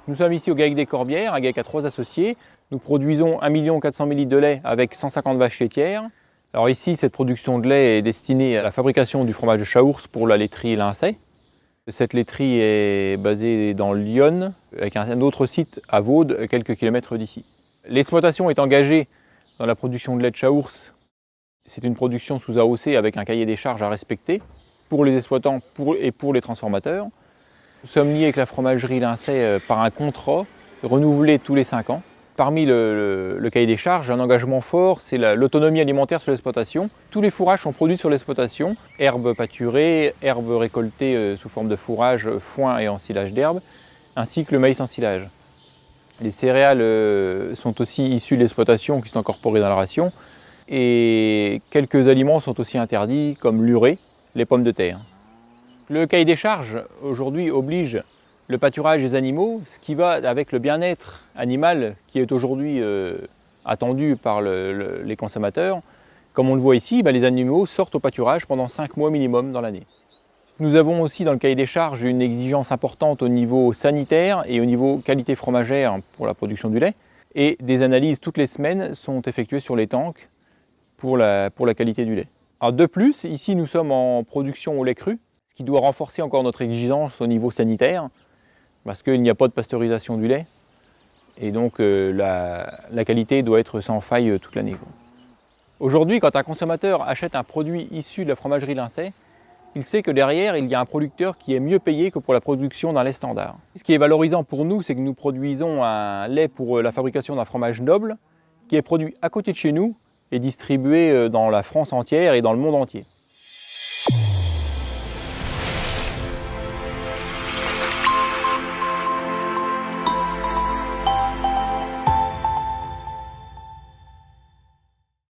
Nous sommes ici au GAEC des Corbières, un GAEC à 3 associés. Nous produisons 1 400 000 litres de lait avec 150 vaches laitières. Alors ici, cette production de lait est destinée à la fabrication du fromage de Chaours pour la laiterie Lincey. Cette laiterie est basée dans l'Yonne, avec un autre site à Vaud, quelques kilomètres d'ici. L'exploitation est engagée dans la production de lait de Chaours. C'est une production sous AOC avec un cahier des charges à respecter pour les exploitants et pour les transformateurs. Nous sommes liés avec la fromagerie Lincey par un contrat renouvelé tous les 5 ans. Parmi le cahier des charges, un engagement fort, c'est l'autonomie alimentaire sur l'exploitation. Tous les fourrages sont produits sur l'exploitation, herbes pâturées, herbes récoltées sous forme de fourrage, foin et ensilage d'herbes, ainsi que le maïs ensilage. Les céréales sont aussi issues de l'exploitation qui sont incorporées dans la ration, et quelques aliments sont aussi interdits, comme l'urée, les pommes de terre. Le cahier des charges aujourd'hui oblige le pâturage des animaux, ce qui va avec le bien-être animal qui est aujourd'hui attendu par les consommateurs. Comme on le voit ici, les animaux sortent au pâturage pendant 5 mois minimum dans l'année. Nous avons aussi dans le cahier des charges une exigence importante au niveau sanitaire et au niveau qualité fromagère pour la production du lait. Et des analyses toutes les semaines sont effectuées sur les tanks pour la qualité du lait. Alors de plus, ici nous sommes en production au lait cru, ce qui doit renforcer encore notre exigence au niveau sanitaire, parce qu'il n'y a pas de pasteurisation du lait, et donc la qualité doit être sans faille toute l'année. Aujourd'hui, quand un consommateur achète un produit issu de la fromagerie Lincey, il sait que derrière, il y a un producteur qui est mieux payé que pour la production d'un lait standard. Ce qui est valorisant pour nous, c'est que nous produisons un lait pour la fabrication d'un fromage noble, qui est produit à côté de chez nous et distribué dans la France entière et dans le monde entier.